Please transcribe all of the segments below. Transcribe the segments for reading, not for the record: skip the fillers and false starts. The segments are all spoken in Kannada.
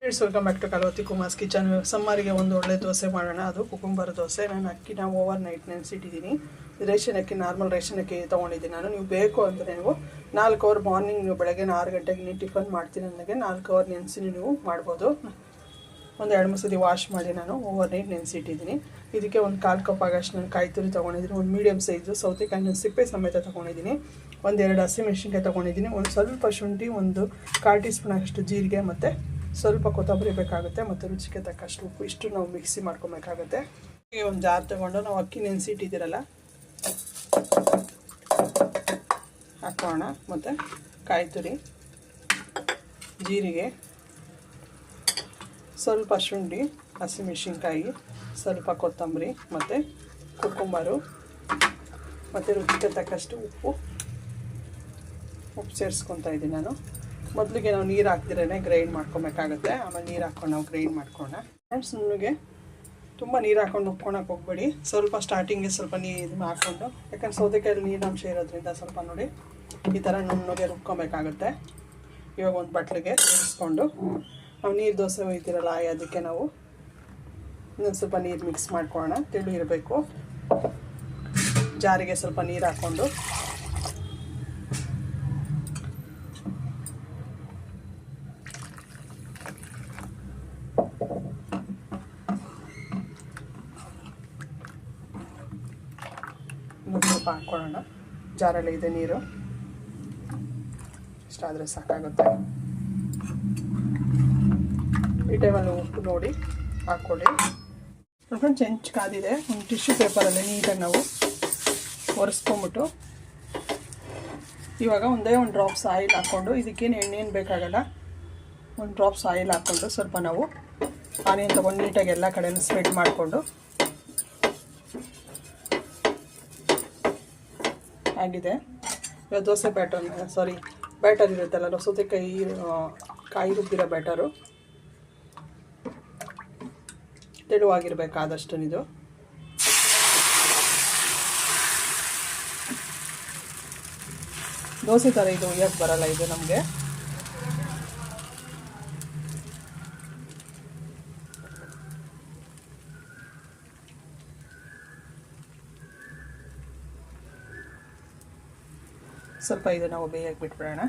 It's welcome back to Kalavati Kumar's kitchen. ಸಮ್ಮರಿಗೆ ಒಂದು ಒಳ್ಳೆ ದೋಸೆ ಮಾಡೋಣ. ಅದು ಕುಕುಂಬರ್ ದೋಸೆ. ನಾನು ಅಕ್ಕಿನ ಓವರ್ ನೈಟ್ ನೆನೆಸಿಟ್ಟಿದ್ದೀನಿ. ರೇಷನ್ ಅಕ್ಕಿ, ನಾರ್ಮಲ್ ರೇಷನ್ ಅಕ್ಕಿ ತೊಗೊಂಡಿದ್ದೀನಿ ನಾನು. ನೀವು ಬೇಕು ಅಂದರೆ ನೀವು 4 ಅವರ್ ಮಾರ್ನಿಂಗ್, ನೀವು ಬೆಳಗ್ಗೆ 6 ಗಂಟೆಗೆ ನೀವು ಟಿಫನ್ ಮಾಡ್ತೀನಿ ಅಂದಾಗೆ 4 ಅವರ್ ನೆನೆಸಿ ನೀವು ಮಾಡ್ಬೋದು. ಒಂದು 2-3 ಸತಿ ವಾಶ್ ಮಾಡಿ ನಾನು ಓವರ್ ನೈಟ್ ನೆನೆಸಿಟ್ಟಿದ್ದೀನಿ. ಇದಕ್ಕೆ ಒಂದು 1/4 ಕಪ್ ಆಗಷ್ಟು ನಾನು ಕಾಯಿ ತುರಿ ತೊಗೊಂಡಿದ್ದೀನಿ. ಒಂದು ಮೀಡಿಯಮ್ ಸೈಜು ಸೌತೆಕಾಯಿನ ಸಿಪ್ಪೆ ಸಮೇತ ತೊಗೊಂಡಿದ್ದೀನಿ. 1-2 ಹಸಿಮೆಣಸಿನ್ಕಾಯಿ ತೊಗೊಂಡಿದ್ದೀನಿ. ಒಂದು ಸ್ವಲ್ಪ ಶುಂಠಿ, ಒಂದು 1/4 ಟೀ ಸ್ಪೂನ್ ಅಷ್ಟು ಜೀರಿಗೆ, ಮತ್ತು ಸ್ವಲ್ಪ ಕೊತ್ತಂಬರಿ ಬೇಕಾಗುತ್ತೆ, ಮತ್ತು ರುಚಿಗೆ ತಕ್ಕಷ್ಟು ಉಪ್ಪು. ಇಷ್ಟು ನಾವು ಮಿಕ್ಸಿ ಮಾಡ್ಕೊಬೇಕಾಗುತ್ತೆ. ಈಗ ಒಂದು ಜಾರ್ ತೊಗೊಂಡು ನಾವು ಅಕ್ಕಿ ನೆನೆಸಿಟ್ಟಿದ್ದೀರಲ್ಲ ಹಾಕೋಣ. ಮತ್ತು ಕಾಯಿ ತುರಿ, ಜೀರಿಗೆ, ಸ್ವಲ್ಪ ಶುಂಠಿ, ಹಸಿಮೆಣಸಿನ್ಕಾಯಿ, ಸ್ವಲ್ಪ ಕೊತ್ತಂಬರಿ, ಮತ್ತು ಕುಕ್ಕುಂಬರು, ಮತ್ತು ರುಚಿಗೆ ತಕ್ಕಷ್ಟು ಉಪ್ಪು ಸೇರಿಸ್ಕೊತಾ ಇದ್ದೀನಿ ನಾನು. ಮೊದಲಿಗೆ ನಾವು ನೀರು ಹಾಕ್ದಿರೇ ಗ್ರೈಂಡ್ ಮಾಡ್ಕೊಬೇಕಾಗುತ್ತೆ. ಆಮೇಲೆ ನೀರು ಹಾಕ್ಕೊಂಡು ನಾವು ಗ್ರೈಂಡ್ ಮಾಡ್ಕೊಳ್ಳೋಣ. ಫ್ರೆಂಡ್ಸ್, ನಿಮಗೆ ತುಂಬ ನೀರು ಹಾಕ್ಕೊಂಡು ರುಬ್ಕೊಳಕ್ಕೆ ಹೋಗ್ಬೇಡಿ. ಸ್ವಲ್ಪ ಸ್ಟಾರ್ಟಿಂಗ್ಗೆ ಸ್ವಲ್ಪ ನೀರು ಹಾಕ್ಕೊಂಡು, ಯಾಕಂದ್ರೆ ಸೌತೆಕಾಯಲ್ಲಿ ನೀರಿನಂಶ ಇರೋದ್ರಿಂದ ಸ್ವಲ್ಪ ನೋಡಿ ಈ ಥರ ನುಣ್ಣಗೆ ರುಬ್ಕೊಬೇಕಾಗುತ್ತೆ. ಇವಾಗ ಒಂದು ಬಟ್ಲಿಗೆ ಸೇರಿಸ್ಕೊಂಡು ನಾವು ನೀರು ದೋಸೆ ಒಯ್ತಿರಲ್ಲ ಅದಕ್ಕೆ ನಾವು ಇನ್ನೊಂದು ಸ್ವಲ್ಪ ನೀರು ಮಿಕ್ಸ್ ಮಾಡ್ಕೊಳ್ಳೋಣ. ತೆಳು ಇರಬೇಕು. ಜಾರಿಗೆ ಸ್ವಲ್ಪ ನೀರು ಹಾಕ್ಕೊಂಡು ಸ್ವಲ್ಪ ಹಾಕ್ಕೊಳ್ಳೋಣ. ಜಾರಲ್ಲಿ ಇದೆ ನೀರು, ಇಷ್ಟಾದರೆ ಸಾಕಾಗುತ್ತೆ. ಈ ಟೈಮಲ್ಲಿ ಉಪ್ಪು ನೋಡಿ ಹಾಕ್ಕೊಳ್ಳಿ. ಫ್ರೆಂಡ್ಸ್, ಹೆಂಚು ಕಾದಿದೆ. ಒಂದು ಟಿಶ್ಯೂ ಪೇಪರಲ್ಲಿ ನೀಟಾಗಿ ನಾವು ಒರೆಸ್ಕೊಂಬಿಟ್ಟು ಇವಾಗ ಒಂದೇ ಒಂದು ಡ್ರಾಪ್ಸ್ ಆಯಿಲ್ ಹಾಕ್ಕೊಂಡು, ಇದಕ್ಕೇನು ಎಣ್ಣೆನು ಬೇಕಾಗಲ್ಲ, ಒಂದು ಡ್ರಾಪ್ಸ್ ಆಯಿಲ್ ಹಾಕ್ಕೊಂಡು ಸ್ವಲ್ಪ ನಾವು ಆನಿಯನ್ ತೊಗೊಂಡು ನೀಟಾಗಿ ಎಲ್ಲ ಕಡೆಯೂ ಸ್ಪ್ರೆಡ್ ಮಾಡಿಕೊಂಡು ಆಗಿದೆ. ಇವಾಗ ದೋಸೆ ಬ್ಯಾಟರ್ ಇರುತ್ತಲ್ಲ, ಸೌತೆಕಾಯಿ ಕಾಯಿ ರುಬ್ಬಿರೋ ಬ್ಯಾಟರು ತೆಳುವಾಗಿರ್ಬೇಕು ಆದಷ್ಟು. ಇದು ದೋಸೆ ಥರ ಇದು ಉಯ್ಯಕ್ಕೆ ಬರಲ್ಲ ಇದು ನಮಗೆ. ಸ್ವಲ್ಪ ಇದು ನಾವು ಬೇಯಕ್ಕೆ ಬಿಟ್ಬಿಡೋಣ.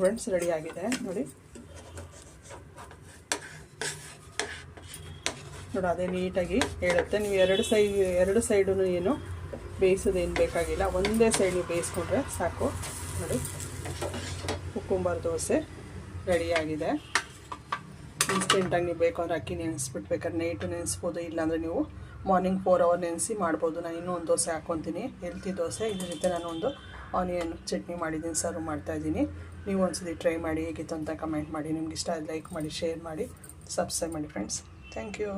ಫ್ರೆಂಡ್ಸ್, ರೆಡಿ ಆಗಿದೆ ನೋಡಿ. ಅದೇ ನೀಟಾಗಿ ಹೇಳುತ್ತೆ. ನೀವು ಎರಡು ಸೈಡು ಏನು ಬೇಯಿಸೋದೇನು ಬೇಕಾಗಿಲ್ಲ, ಒಂದೇ ಸೈಡ್ ನೀವು ಬೇಯಿಸ್ಕೊಂಡ್ರೆ ಸಾಕು. ನೋಡಿ, ಕುಕ್ಕುಂಬರ್ ದೋಸೆ ರೆಡಿಯಾಗಿದೆ. ಇನ್ಸ್ಟೆಂಟಾಗಿ ನೀವು ಬೇಕು ಅಂದರೆ ಅಕ್ಕಿ ನೆನೆಸ್ಬಿಟ್ಬೇಕಾದ್ರೆ ನೈಟು ನೆನೆಸ್ಬೋದು, ಇಲ್ಲಾಂದರೆ ನೀವು ಮಾರ್ನಿಂಗ್ 4 ಅವರ್ ನೆನೆಸಿ ಮಾಡ್ಬೋದು. ನಾನು ಇನ್ನೂ ಒಂದು ದೋಸೆ ಹಾಕ್ಕೊತೀನಿ, ಹೆಲ್ತಿ ದೋಸೆ. ಇದ್ರ ಜೊತೆ ನಾನು ಒಂದು ಆನಿಯನ್ ಚಟ್ನಿ ಮಾಡಿದ್ದೀನಿ, ಸರ್ವ್ ಮಾಡ್ತಾಯಿದ್ದೀನಿ. ನೀವು ಒಂದ್ಸತಿ ಟ್ರೈ ಮಾಡಿ, ಹೇಗಿತ್ತು ಅಂತ ಕಮೆಂಟ್ ಮಾಡಿ. ನಿಮ್ಗೆ ಇಷ್ಟ ಆದ ಲೈಕ್ ಮಾಡಿ, ಶೇರ್ ಮಾಡಿ, ಸಬ್ಸ್ಕ್ರೈಬ್ ಮಾಡಿ ಫ್ರೆಂಡ್ಸ್. Thank you.